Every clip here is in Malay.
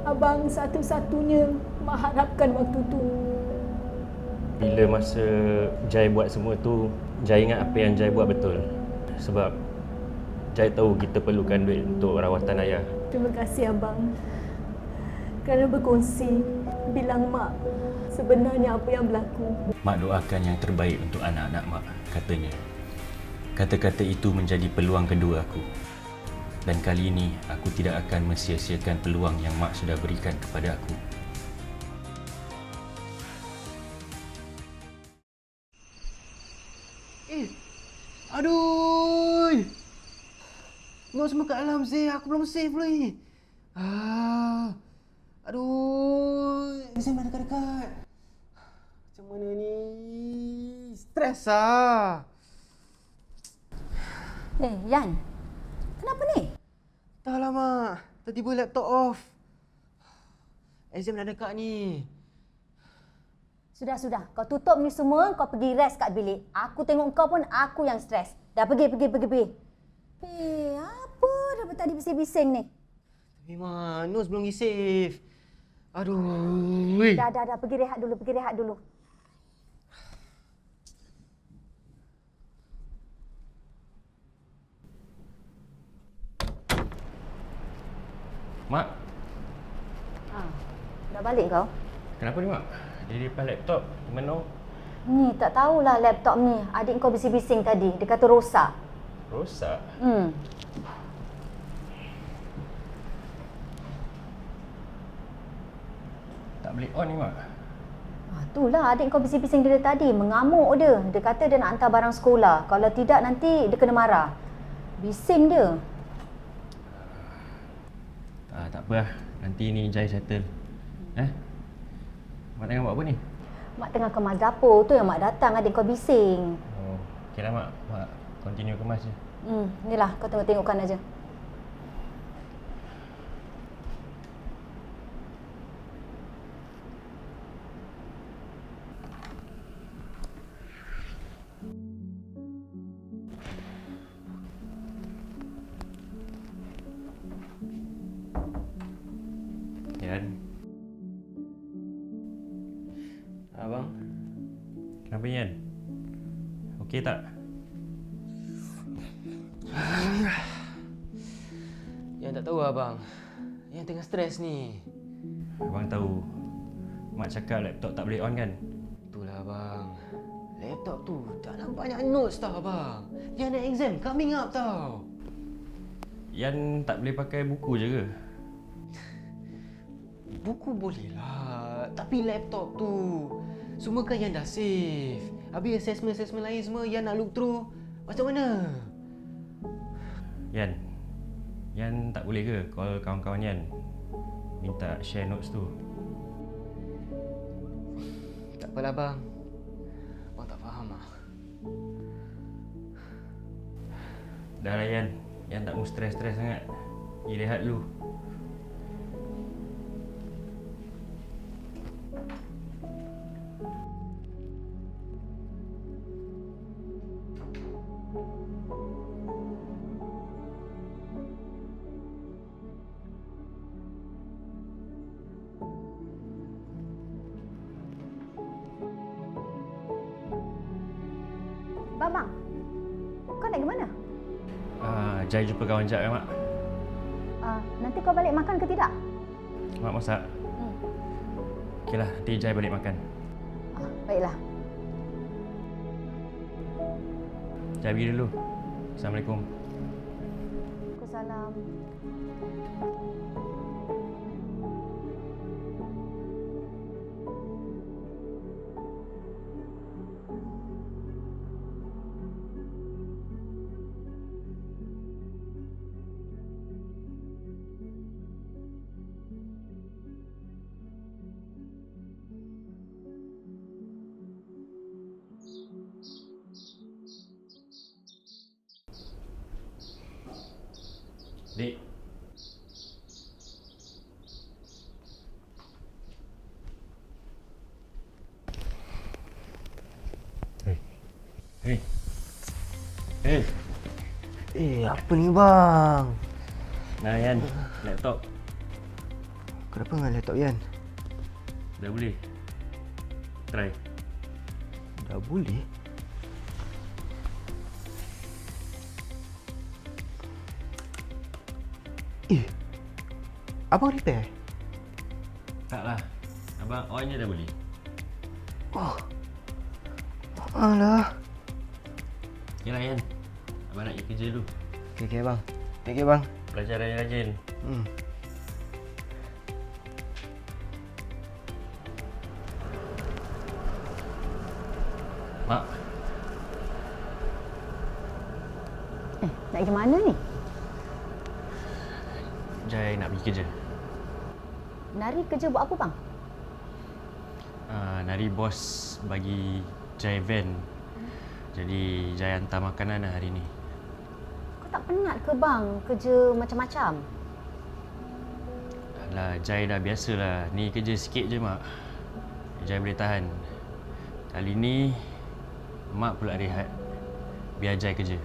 Abang satu-satunya mak harapkan waktu tu. Bila masa Jai buat semua tu, Jai ingat apa yang Jai buat betul. Sebab Jai tahu kita perlukan duit untuk rawatan ayah. Terima kasih abang kerana berkongsi, bilang mak sebenarnya apa yang berlaku. Mak doakan yang terbaik untuk anak-anak mak, katanya. Kata-kata itu menjadi peluang kedua aku. Dan kali ini, aku tidak akan mensia-siakan peluang yang mak sudah berikan kepada aku. Aduh! Kau semua kat dalam sih, aku belum save lagi. Aduh, exam dah dekat-dekat. Macam mana ni? Stres ah. Yan, kenapa ni? Tak lah mak, tiba-tiba laptop off. Exam dah dekat ni. Sudah. Kau tutup ni semua, kau pergi rest kat bilik. Aku tengok kau pun aku yang stres. Dah pergi. Apa dah tadi bising-bising ni? Tapi mak, notes belum pergi save. Aduh. Dah. Pergi rehat dulu. Mak, Dah balik kau? kenapa ni mak? Dia di depan laptop, mana? Ni tak tahulah laptop ni. Adik kau bising-bising tadi. Dia kata rosak. Rosak? Tak boleh on ni mak. Itulah adik kau bising-bising dia tadi. Mengamuk dia. Dia kata dia nak hantar barang sekolah. Kalau tidak nanti dia kena marah. Bising dia. Tak apa lah. Nanti ni Jai settle. Mak tengah buat apa ni? Mak tengah kemas dapur. Tu yang mak datang adik kau bising. Oh, okey lah mak. Mak continue kemas je. Inilah kau tengok-tengokkan aja. Yan. Abang, Kenapa Yan? Okey tak? yang tak tahu abang. Yang tengah stres ni. Abang tahu mak cakap laptop tak boleh on kan? Itulah abang. Laptop tu dalam banyak notes tau abang. Yang ada exam coming up tau. Yan tak boleh pakai buku je ke? Buku boleh lah. Tapi laptop tu semua kan yang dah save. Habis assessment lain semua yang nak look through. Macam mana? Yan tak boleh ke call kawan-kawan Yan minta share notes tu? Tak apalah bang. Abang tak faham lah. Dah lah Yan tak mau stres-stres sangat. Pergi rehat dulu. Bang, kau nak ke mana? Jai jumpa kawan Jat kan mak? Nanti kau balik makan ke tidak? Mak masak. Okeylah, nanti Jai balik makan. Baiklah. Jai pergi dulu. Assalamualaikum. Waalaikumsalam. Dik. Apa ni bang? Nah Yan, laptop. Kenapa dengan laptop Yan? Dah boleh. Try. Dah boleh? Abang repair? Taklah. Abang on je dah boleh. Oh. Alah. Yalah Yan. Abang nak pergi kerja dulu. Okey bang. Okey bang. Belajar rajin-rajin. Mak, Nak pergi mana ni? Jai nak pergi kerja. Nari kerja buat apa bang? Nari bos bagi Jai van. Jadi Jai hantar makanan hari ni. Kau tak penat ke bang kerja macam-macam? Alah, Jai dah biasalah. Ni kerja sikit je mak. Jai boleh tahan. Kali ni mak pula rehat. Biar Jai kerja.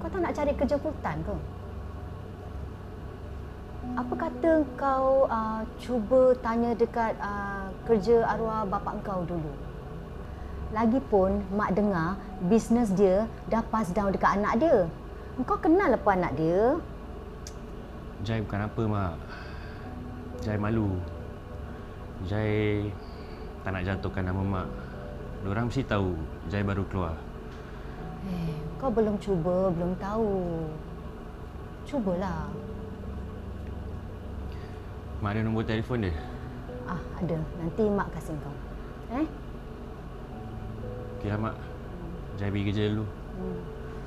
Kau tak nak cari kerja full time ke? Apa kata kau cuba tanya dekat kerja arwah bapa kau dulu? Lagipun mak dengar bisnes dia dah pass down dekat anak dia. Kau kenal apa anak dia? Jai bukan apa mak. Jai malu. Jai tak nak jatuhkan nama mak. Diorang mesti tahu Jai baru keluar. Kau belum cuba, belum tahu. Cubalah. Mak ada nombor telefon dia? Ada. Nanti mak kasih kau. Okeylah mak. Jai pergi kerja dulu.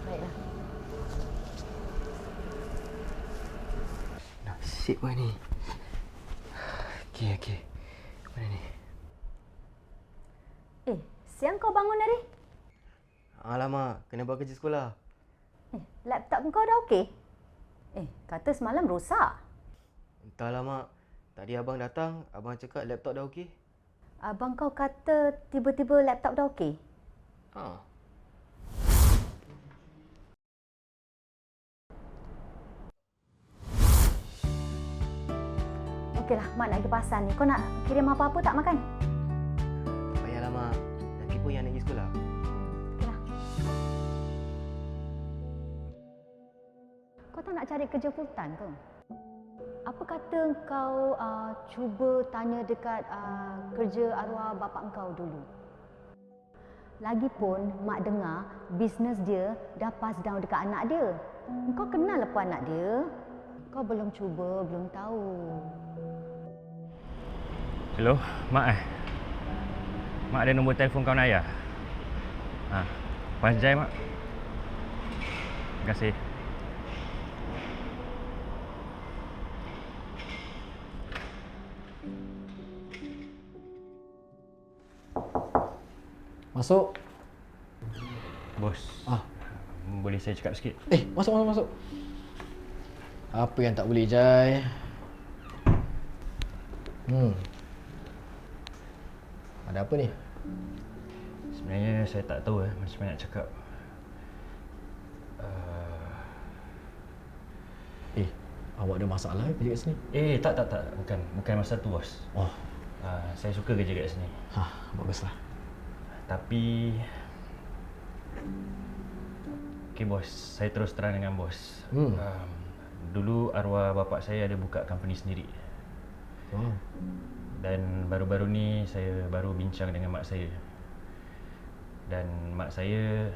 Baiklah. Nasib mana ni? Okey. Mana ni? Siang kau bangun hari? Alamak, kena buat kerja sekolah. Laptop kau dah okey? Kata semalam rosak. Entahlah mak. Tadi abang datang, abang cakap laptop dah okey. Abang kau kata tiba-tiba laptop dah okey? Okeylah, mak nak pergi pasar ni. Kau nak kirim apa-apa tak makan? Tak payahlah mak. Nanti pun yang nak pergi sekolah. Okeylah. Kau tak nak cari kerja full time ke? Apa kata kau cuba tanya dekat kerja arwah bapa kau dulu? Lagipun mak dengar bisnes dia dah pass down dekat anak dia. Kau kenal apa anak dia? Kau belum cuba, belum tahu. Hello, mak Mak ada nombor telefon kawan ayah? Pas Jai mak. Terima kasih. Masuk. Bos. Boleh saya cakap sikit? Masuk. Apa yang tak boleh, Jai? Ada apa ni? Sebenarnya saya tak tahu macam mana nak cakap. Awak ada masalah kerja kat sini? Tak. Bukan masa tu bos. Saya suka kerja kat sini. Baguslah. Tapi okey bos, saya terus terang dengan bos. Dulu arwah bapa saya ada buka company sendiri. Dan baru-baru ni saya baru bincang dengan mak saya. Dan mak saya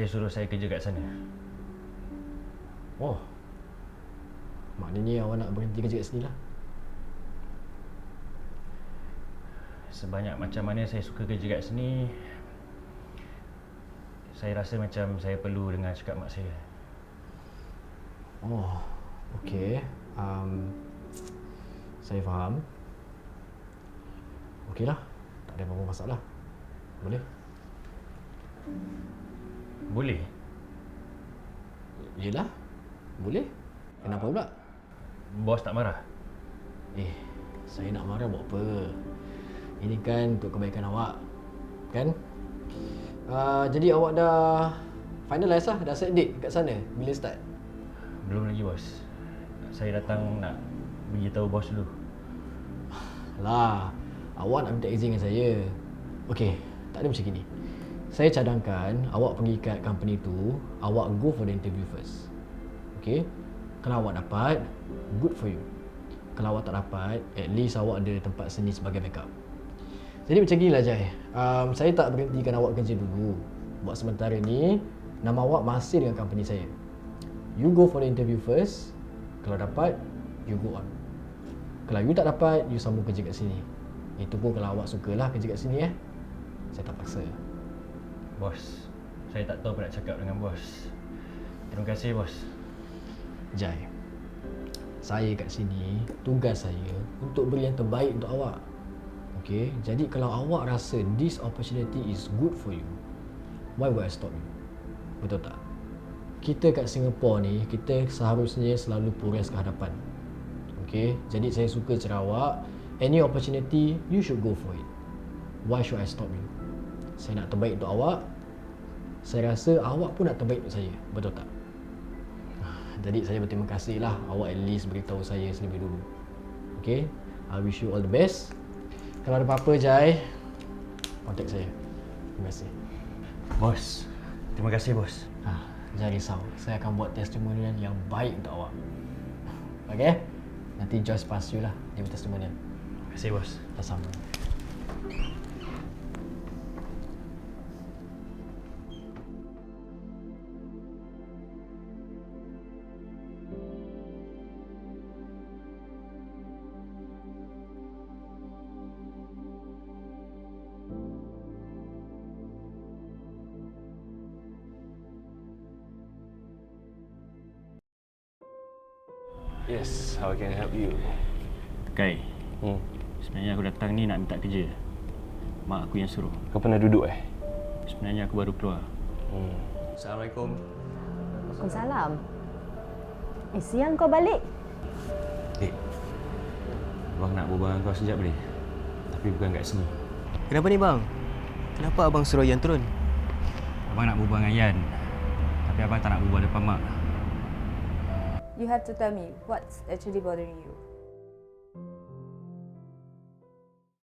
suruh saya kerja kat sana. Maknanya awak nak berhenti kerja kat sini lah. Sebanyak macam mana saya suka kerja kat sini, saya rasa macam saya perlu dengar cakap mak saya. Okey. Saya faham. Okeylah. Tak ada apa-apa masalah. Boleh? Boleh? Yelah. Boleh. Kenapa pula? Bos tak marah? Saya nak marah buat apa? Ini kan untuk kebaikan awak. Kan? Jadi awak dah finalize lah? Dah set date kat sana? Bila start? Belum lagi bos. Saya datang nak beritahu bos dulu. Lah, awak nak minta izin dengan saya. Okey, tak ada macam gini. Saya cadangkan awak pergi kat company tu, awak go for the interview first. Okey? Kalau awak dapat, good for you. Kalau awak tak dapat, at least awak ada tempat seni sebagai backup. Jadi macam gini lah Jai. Saya tak berhentikan awak kerja dulu. Buat sementara ni, nama awak masih dengan company saya. You go for the interview first. Kalau dapat, you go on. Kalau you tak dapat, you sambung kerja kat sini. Itu pun kalau awak sukalah kerja kat sini Saya tak paksa. Bos, saya tak tahu apa nak cakap dengan bos. Terima kasih bos. Jai, saya kat sini, tugas saya untuk beri yang terbaik untuk awak. Okay, jadi kalau awak rasa this opportunity is good for you, why would I stop you? Betul tak? Kita kat Singapore ni, kita seharusnya selalu progress ke hadapan. Okay, jadi saya suka cara awak, any opportunity, you should go for it. Why should I stop you? Saya nak terbaik untuk awak. Saya rasa awak pun nak terbaik untuk saya. Betul tak? Jadi saya berterima kasih lah awak at least beritahu saya selebih dulu. Okay, I wish you all the best. Kalau ada apa-apa Jai, contact saya. Terima kasih. Bos, terima kasih bos. Jangan risau, saya akan buat testimonial yang baik untuk awak. Okay? Nanti Joyce pass you lah dia punya testimonial. Terima kasih bos. Sama. Yes, how can I help you? Kai, sebenarnya aku datang ni nak minta kerja. Mak aku yang suruh. Kau pernah duduk Sebenarnya aku baru keluar. Assalamualaikum. Waalaikumsalam. Siang kau balik? Abang nak berbual dengan kau sekejap boleh? Tapi bukan kat sini. Kenapa ni bang? Kenapa abang suruh Yan turun? Abang nak berbual dengan Yan. Tapi abang tak nak berbual depan mak. You have to tell me what's actually bothering you.